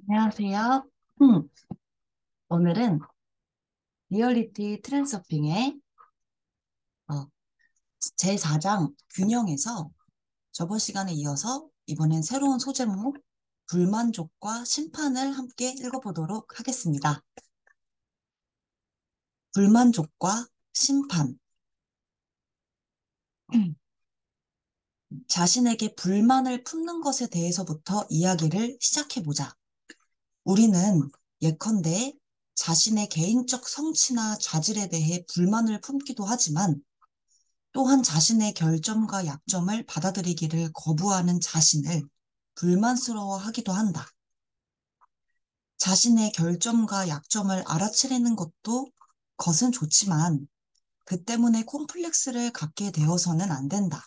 안녕하세요. 음, 오늘은 리얼리티 트랜서핑의 제4장 균형에서 저번 시간에 이어서 이번엔 새로운 소제목 불만족과 심판을 함께 읽어보도록 하겠습니다. 불만족과 심판. 자신에게 불만을 품는 것에 대해서부터 이야기를 시작해보자. 우리는 예컨대 자신의 개인적 성취나 자질에 대해 불만을 품기도 하지만 또한 자신의 결점과 약점을 받아들이기를 거부하는 자신을 불만스러워하기도 한다. 자신의 결점과 약점을 알아채리는 것은 좋지만 그 때문에 콤플렉스를 갖게 되어서는 안 된다.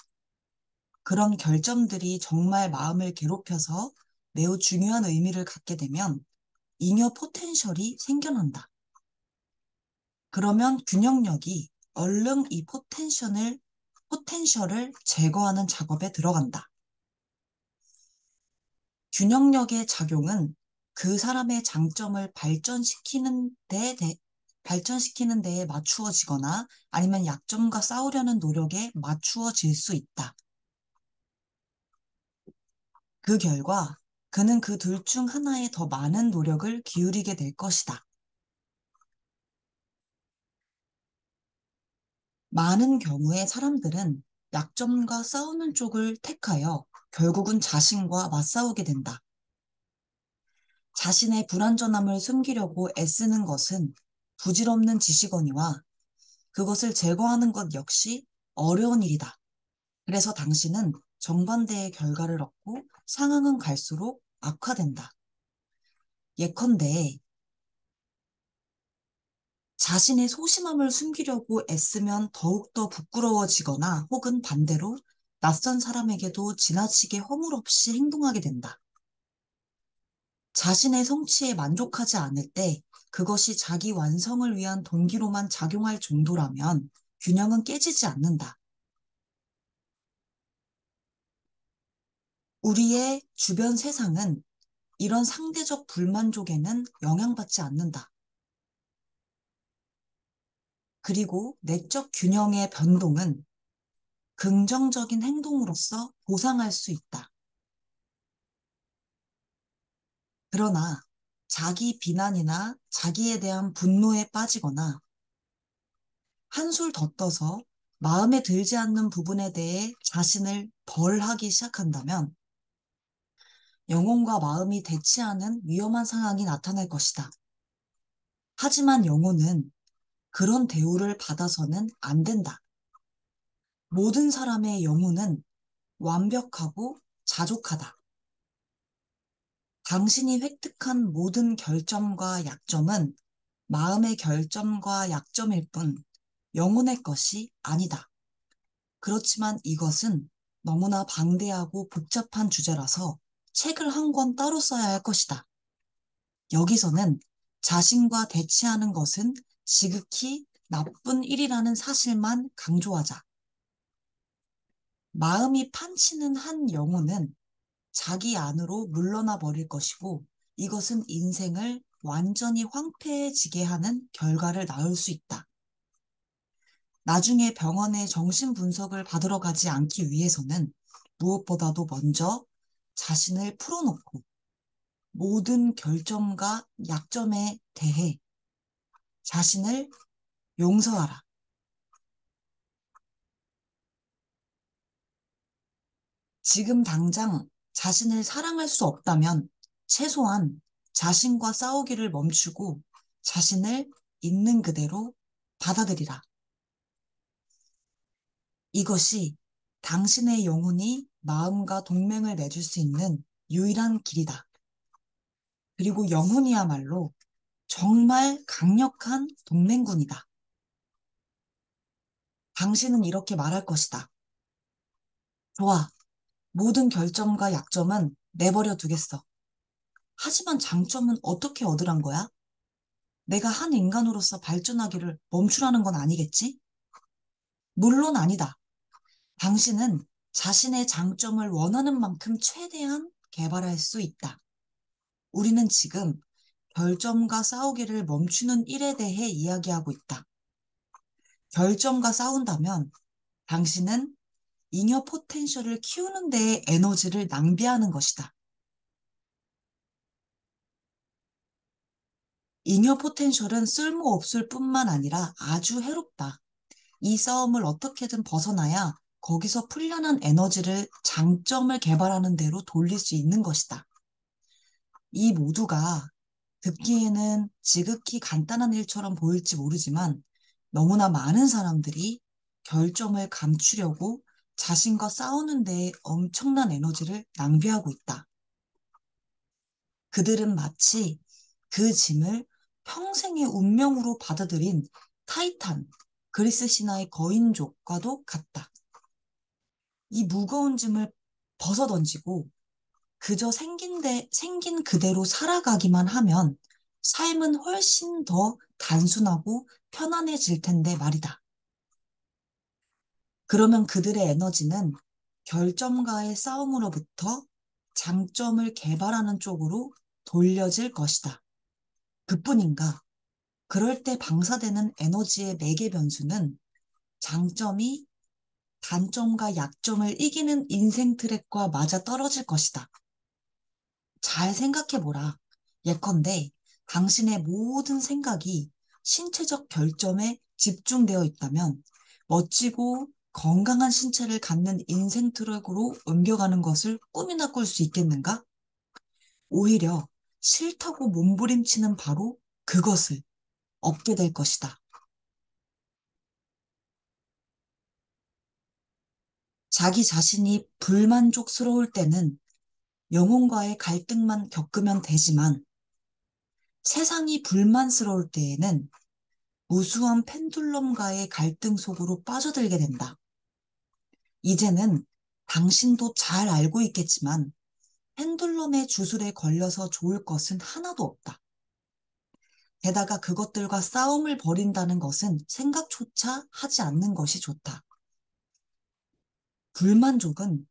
그런 결점들이 정말 마음을 괴롭혀서 매우 중요한 의미를 갖게 되면 잉여 포텐셜이 생겨난다. 그러면 균형력이 얼른 이 포텐셜을 제거하는 작업에 들어간다. 균형력의 작용은 그 사람의 장점을 발전시키는 데에 맞추어지거나 아니면 약점과 싸우려는 노력에 맞추어질 수 있다. 그 결과 그는 그 둘 중 하나에 더 많은 노력을 기울이게 될 것이다. 많은 경우에 사람들은 약점과 싸우는 쪽을 택하여 결국은 자신과 맞싸우게 된다. 자신의 불완전함을 숨기려고 애쓰는 것은 부질없는 지시거니와 그것을 제거하는 것 역시 어려운 일이다. 그래서 당신은 정반대의 결과를 얻고 상황은 갈수록 악화된다. 예컨대 자신의 소심함을 숨기려고 애쓰면 더욱더 부끄러워지거나 혹은 반대로 낯선 사람에게도 지나치게 허물없이 행동하게 된다. 자신의 성취에 만족하지 않을 때 그것이 자기 완성을 위한 동기로만 작용할 정도라면 균형은 깨지지 않는다. 우리의 주변 세상은 이런 상대적 불만족에는 영향받지 않는다. 그리고 내적 균형의 변동은 긍정적인 행동으로서 보상할 수 있다. 그러나 자기 비난이나 자기에 대한 분노에 빠지거나 한술 더 떠서 마음에 들지 않는 부분에 대해 자신을 벌하기 시작한다면 영혼과 마음이 대치하는 위험한 상황이 나타날 것이다. 하지만 영혼은 그런 대우를 받아서는 안 된다. 모든 사람의 영혼은 완벽하고 자족하다. 당신이 획득한 모든 결점과 약점은 마음의 결점과 약점일 뿐 영혼의 것이 아니다. 그렇지만 이것은 너무나 방대하고 복잡한 주제라서 책을 한 권 따로 써야 할 것이다. 여기서는 자신과 대치하는 것은 지극히 나쁜 일이라는 사실만 강조하자. 마음이 판치는 한 영혼은 자기 안으로 물러나 버릴 것이고 이것은 인생을 완전히 황폐해지게 하는 결과를 낳을 수 있다. 나중에 병원에 정신 분석을 받으러 가지 않기 위해서는 무엇보다도 먼저 자신을 풀어놓고 모든 결점과 약점에 대해 자신을 용서하라. 지금 당장 자신을 사랑할 수 없다면 최소한 자신과 싸우기를 멈추고 자신을 있는 그대로 받아들이라. 이것이 당신의 영혼이 마음과 동맹을 맺을 수 있는 유일한 길이다. 그리고 영혼이야말로 정말 강력한 동맹군이다. 당신은 이렇게 말할 것이다. 좋아, 모든 결점과 약점은 내버려 두겠어. 하지만 장점은 어떻게 얻으란 거야? 내가 한 인간으로서 발전하기를 멈추라는 건 아니겠지? 물론 아니다. 당신은 자신의 장점을 원하는 만큼 최대한 개발할 수 있다. 우리는 지금 결점과 싸우기를 멈추는 일에 대해 이야기하고 있다. 결점과 싸운다면 당신은 잉여 포텐셜을 키우는 데에 에너지를 낭비하는 것이다. 잉여 포텐셜은 쓸모없을 뿐만 아니라 아주 해롭다. 이 싸움을 어떻게든 벗어나야 거기서 풀려난 에너지를 장점을 개발하는 대로 돌릴 수 있는 것이다. 이 모두가 듣기에는 지극히 간단한 일처럼 보일지 모르지만 너무나 많은 사람들이 결점을 감추려고 자신과 싸우는 데에 엄청난 에너지를 낭비하고 있다. 그들은 마치 그 짐을 평생의 운명으로 받아들인 타이탄, 그리스 신화의 거인족과도 같다. 이 무거운 짐을 벗어던지고 그저 생긴 그대로 살아가기만 하면 삶은 훨씬 더 단순하고 편안해질 텐데 말이다. 그러면 그들의 에너지는 결점과의 싸움으로부터 장점을 개발하는 쪽으로 돌려질 것이다. 그뿐인가? 그럴 때 방사되는 에너지의 매개 변수는 장점이 단점과 약점을 이기는 인생 트랙과 맞아 떨어질 것이다. 잘 생각해보라. 예컨대 당신의 모든 생각이 신체적 결점에 집중되어 있다면 멋지고 건강한 신체를 갖는 인생 트랙으로 옮겨가는 것을 꿈이나 꿀 수 있겠는가? 오히려 싫다고 몸부림치는 바로 그것을 얻게 될 것이다. 자기 자신이 불만족스러울 때는 영혼과의 갈등만 겪으면 되지만 세상이 불만스러울 때에는 무수한 펜듈럼과의 갈등 속으로 빠져들게 된다. 이제는 당신도 잘 알고 있겠지만 펜듈럼의 주술에 걸려서 좋을 것은 하나도 없다. 게다가 그것들과 싸움을 벌인다는 것은 생각조차 하지 않는 것이 좋다. 불만족은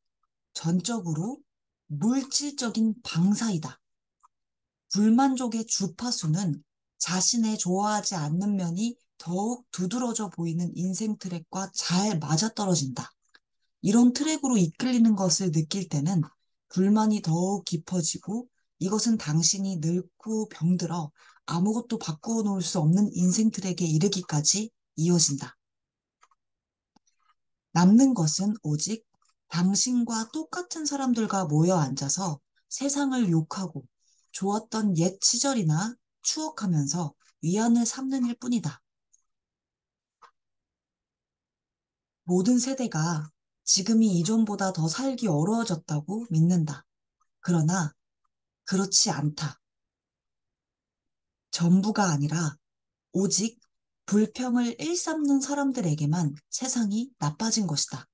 전적으로 물질적인 방사이다. 불만족의 주파수는 자신의 좋아하지 않는 면이 더욱 두드러져 보이는 인생 트랙과 잘 맞아떨어진다. 이런 트랙으로 이끌리는 것을 느낄 때는 불만이 더욱 깊어지고 이것은 당신이 늙고 병들어 아무것도 바꾸어 놓을 수 없는 인생 트랙에 이르기까지 이어진다. 남는 것은 오직 당신과 똑같은 사람들과 모여 앉아서 세상을 욕하고 좋았던 옛 시절이나 추억하면서 위안을 삼는 일뿐이다. 모든 세대가 지금이 이전보다 더 살기 어려워졌다고 믿는다. 그러나 그렇지 않다. 전부가 아니라 오직 불평을 일삼는 사람들에게만 세상이 나빠진 것이다.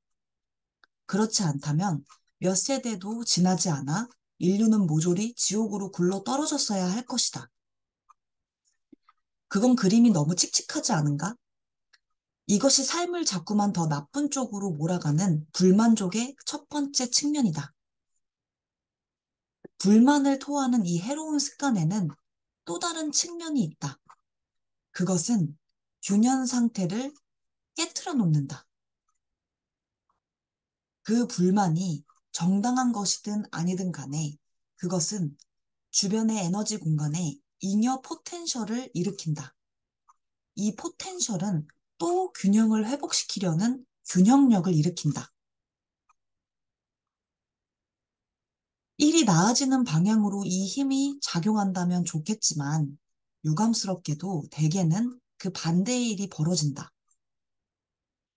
그렇지 않다면 몇 세대도 지나지 않아 인류는 모조리 지옥으로 굴러 떨어졌어야 할 것이다. 그건 그림이 너무 칙칙하지 않은가? 이것이 삶을 자꾸만 더 나쁜 쪽으로 몰아가는 불만족의 첫 번째 측면이다. 불만을 토하는 이 해로운 습관에는 또 다른 측면이 있다. 그것은 균형 상태를 깨트려 놓는다. 그 불만이 정당한 것이든 아니든 간에 그것은 주변의 에너지 공간에 잉여 포텐셜을 일으킨다. 이 포텐셜은 또 균형을 회복시키려는 균형력을 일으킨다. 일이 나아지는 방향으로 이 힘이 작용한다면 좋겠지만 유감스럽게도 대개는 그 반대의 일이 벌어진다.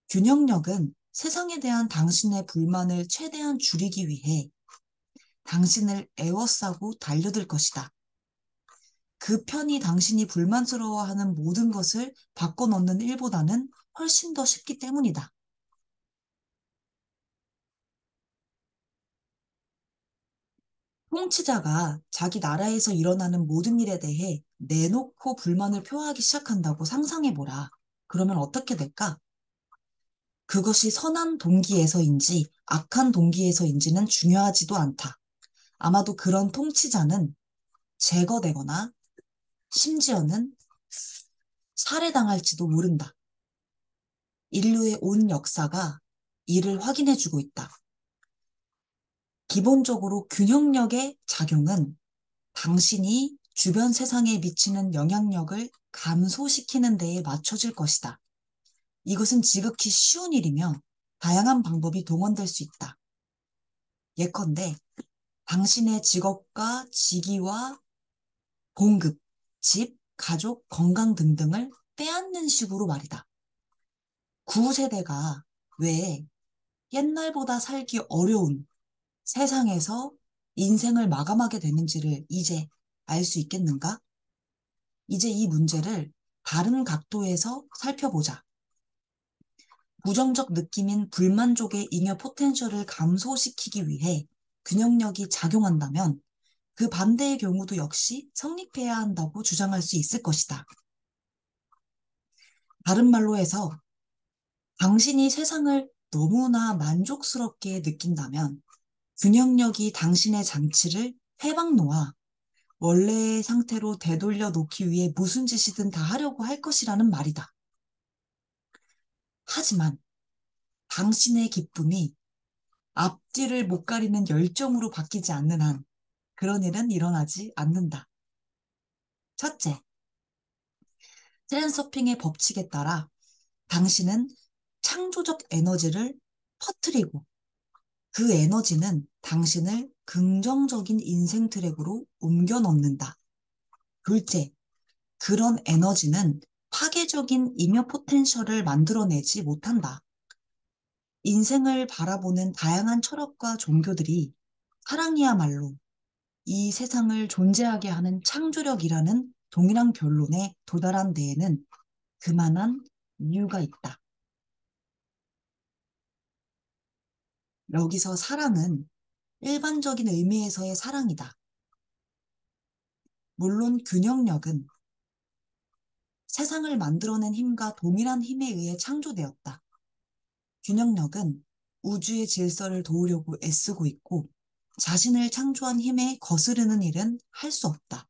균형력은 세상에 대한 당신의 불만을 최대한 줄이기 위해 당신을 에워싸고 달려들 것이다. 그 편이 당신이 불만스러워하는 모든 것을 바꿔놓는 일보다는 훨씬 더 쉽기 때문이다. 통치자가 자기 나라에서 일어나는 모든 일에 대해 내놓고 불만을 표하기 시작한다고 상상해보라. 그러면 어떻게 될까? 그것이 선한 동기에서인지 악한 동기에서인지는 중요하지도 않다. 아마도 그런 통치자는 제거되거나 심지어는 살해당할지도 모른다. 인류의 온 역사가 이를 확인해주고 있다. 기본적으로 균형력의 작용은 당신이 주변 세상에 미치는 영향력을 감소시키는 데에 맞춰질 것이다. 이것은 지극히 쉬운 일이며 다양한 방법이 동원될 수 있다. 예컨대 당신의 직업과 직위와 봉급, 집, 가족, 건강 등등을 빼앗는 식으로 말이다. 구세대가 왜 옛날보다 살기 어려운 세상에서 인생을 마감하게 되는지를 이제 알 수 있겠는가? 이제 이 문제를 다른 각도에서 살펴보자. 부정적 느낌인 불만족의 잉여 포텐셜을 감소시키기 위해 균형력이 작용한다면 그 반대의 경우도 역시 성립해야 한다고 주장할 수 있을 것이다. 다른 말로 해서 당신이 세상을 너무나 만족스럽게 느낀다면 균형력이 당신의 장치를 해방 놓아 원래의 상태로 되돌려 놓기 위해 무슨 짓이든 다 하려고 할 것이라는 말이다. 하지만 당신의 기쁨이 앞뒤를 못 가리는 열정으로 바뀌지 않는 한 그런 일은 일어나지 않는다. 첫째, 트랜서핑의 법칙에 따라 당신은 창조적 에너지를 퍼뜨리고 그 에너지는 당신을 긍정적인 인생 트랙으로 옮겨 넣는다. 둘째, 그런 에너지는 파괴적인 잉여 포텐셜을 만들어내지 못한다. 인생을 바라보는 다양한 철학과 종교들이 사랑이야말로 이 세상을 존재하게 하는 창조력이라는 동일한 결론에 도달한 데에는 그만한 이유가 있다. 여기서 사랑은 일반적인 의미에서의 사랑이다. 물론 균형력은 세상을 만들어낸 힘과 동일한 힘에 의해 창조되었다. 균형력은 우주의 질서를 도우려고 애쓰고 있고 자신을 창조한 힘에 거스르는 일은 할 수 없다.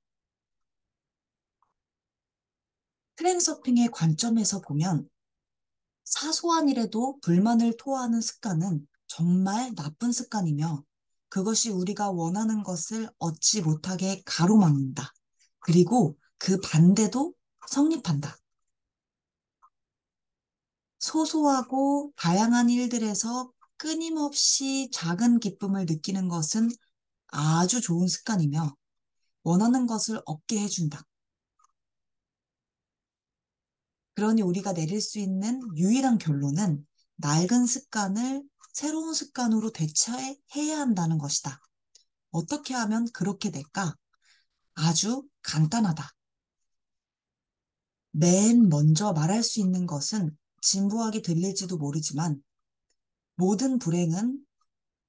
트랜서핑의 관점에서 보면 사소한 일에도 불만을 토하는 습관은 정말 나쁜 습관이며 그것이 우리가 원하는 것을 얻지 못하게 가로막는다. 그리고 그 반대도 성립한다. 소소하고 다양한 일들에서 끊임없이 작은 기쁨을 느끼는 것은 아주 좋은 습관이며 원하는 것을 얻게 해준다. 그러니 우리가 내릴 수 있는 유일한 결론은 낡은 습관을 새로운 습관으로 대체해야 한다는 것이다. 어떻게 하면 그렇게 될까? 아주 간단하다. 맨 먼저 말할 수 있는 것은 진부하게 들릴지도 모르지만 모든 불행은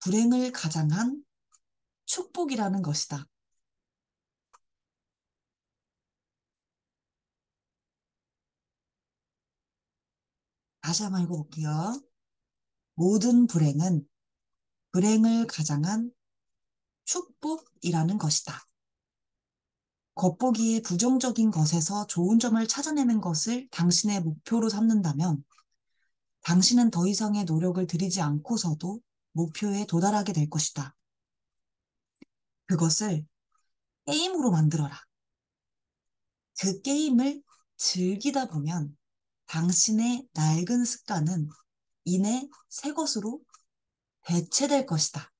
불행을 가장한 축복이라는 것이다. 다시 한번 읽어볼게요. 모든 불행은 불행을 가장한 축복이라는 것이다. 겉보기에 부정적인 것에서 좋은 점을 찾아내는 것을 당신의 목표로 삼는다면 당신은 더 이상의 노력을 들이지 않고서도 목표에 도달하게 될 것이다. 그것을 게임으로 만들어라. 그 게임을 즐기다 보면 당신의 낡은 습관은 이내 새 것으로 대체될 것이다.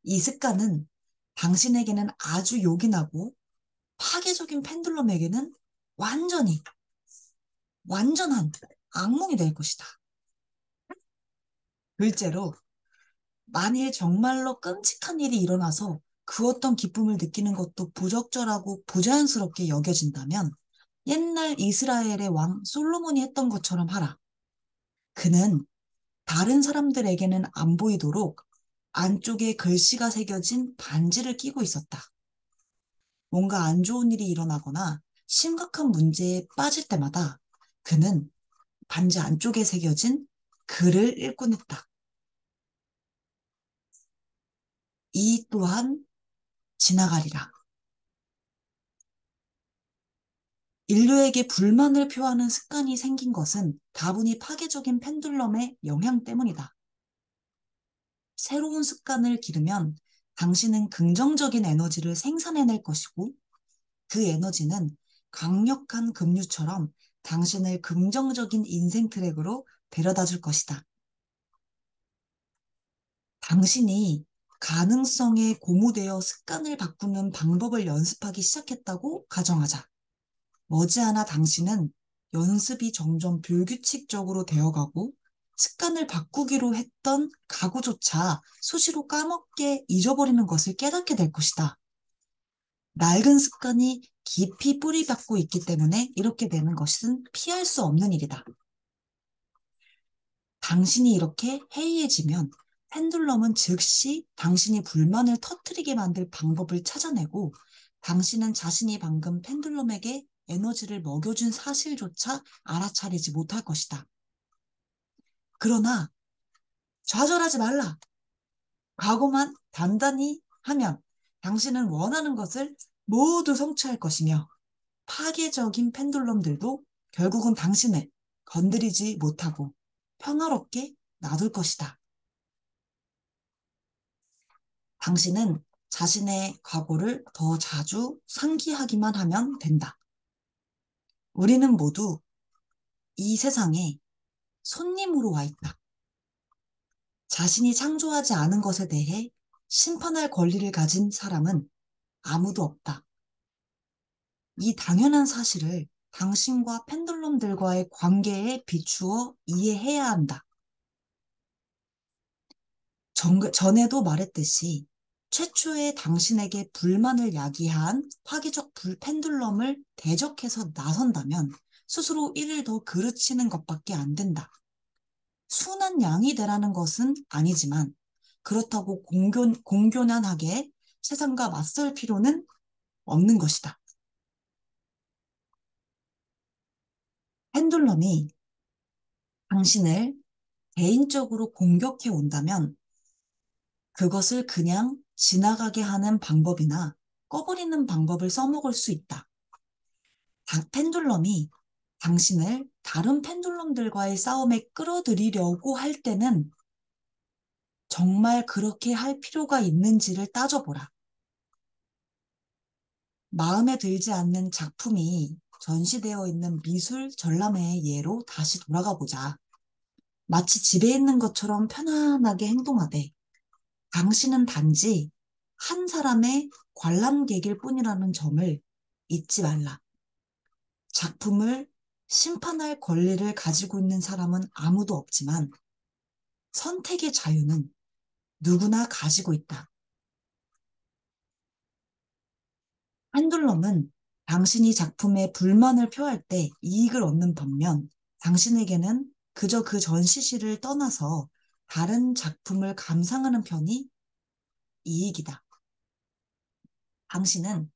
이 습관은 당신에게는 아주 요긴하고 파괴적인 펜들럼에게는 완전히 완전한 악몽이 될 것이다. 둘째로 만일 정말로 끔찍한 일이 일어나서 그 어떤 기쁨을 느끼는 것도 부적절하고 부자연스럽게 여겨진다면 옛날 이스라엘의 왕 솔로몬이 했던 것처럼 하라. 그는 다른 사람들에게는 안 보이도록 안쪽에 글씨가 새겨진 반지를 끼고 있었다. 뭔가 안 좋은 일이 일어나거나 심각한 문제에 빠질 때마다 그는 반지 안쪽에 새겨진 글을 읽곤 했다. 이 또한 지나가리라. 인류에게 불만을 표하는 습관이 생긴 것은 다분히 파괴적인 펜듈럼의 영향 때문이다. 새로운 습관을 기르면 당신은 긍정적인 에너지를 생산해낼 것이고 그 에너지는 강력한 급류처럼 당신을 긍정적인 인생 트랙으로 데려다 줄 것이다. 당신이 가능성에 고무되어 습관을 바꾸는 방법을 연습하기 시작했다고 가정하자. 머지않아 당신은 연습이 점점 불규칙적으로 되어가고 습관을 바꾸기로 했던 각오조차 수시로 까먹게 잊어버리는 것을 깨닫게 될 것이다. 낡은 습관이 깊이 뿌리 박고 있기 때문에 이렇게 되는 것은 피할 수 없는 일이다. 당신이 이렇게 해이해지면 펜듈럼은 즉시 당신이 불만을 터뜨리게 만들 방법을 찾아내고 당신은 자신이 방금 펜듈럼에게 에너지를 먹여준 사실조차 알아차리지 못할 것이다. 그러나 좌절하지 말라. 각오만 단단히 하면 당신은 원하는 것을 모두 성취할 것이며 파괴적인 펜듈럼들도 결국은 당신을 건드리지 못하고 평화롭게 놔둘 것이다. 당신은 자신의 각오를 더 자주 상기하기만 하면 된다. 우리는 모두 이 세상에 손님으로 와 있다. 자신이 창조하지 않은 것에 대해 심판할 권리를 가진 사람은 아무도 없다. 이 당연한 사실을 당신과 펜듈럼들과의 관계에 비추어 이해해야 한다. 전에도 말했듯이 최초에 당신에게 불만을 야기한 파괴적 펜듈럼을 대적해서 나선다면 스스로 이를 더 그르치는 것밖에 안 된다. 순한 양이 되라는 것은 아니지만 그렇다고 공견하게 세상과 맞설 필요는 없는 것이다. 펜듈럼이 당신을 개인적으로 공격해 온다면 그것을 그냥 지나가게 하는 방법이나 꺼버리는 방법을 써먹을 수 있다. 펜듈럼이 당신을 다른 펜듈럼들과의 싸움에 끌어들이려고 할 때는 정말 그렇게 할 필요가 있는지를 따져보라. 마음에 들지 않는 작품이 전시되어 있는 미술 전람회의 예로 다시 돌아가 보자. 마치 집에 있는 것처럼 편안하게 행동하되 당신은 단지 한 사람의 관람객일 뿐이라는 점을 잊지 말라. 작품을 심판할 권리를 가지고 있는 사람은 아무도 없지만 선택의 자유는 누구나 가지고 있다. 펜듈럼은 당신이 작품에 불만을 표할 때 이익을 얻는 반면 당신에게는 그저 그 전시실을 떠나서 다른 작품을 감상하는 편이 이익이다. 당신은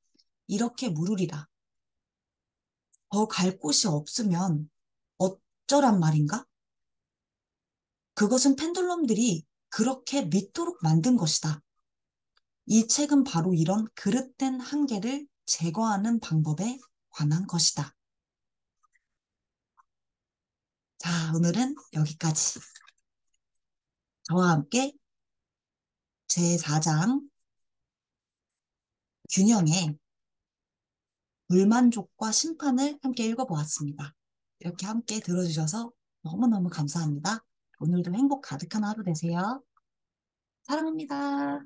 이렇게 물으리라. 더 갈 곳이 없으면 어쩌란 말인가? 그것은 펜듈럼들이 그렇게 믿도록 만든 것이다. 이 책은 바로 이런 그릇된 한계를 제거하는 방법에 관한 것이다. 자, 오늘은 여기까지. 저와 함께 제4장 균형의 불만족과 심판을 함께 읽어보았습니다. 이렇게 함께 들어주셔서 너무너무 감사합니다. 오늘도 행복 가득한 하루 되세요. 사랑합니다.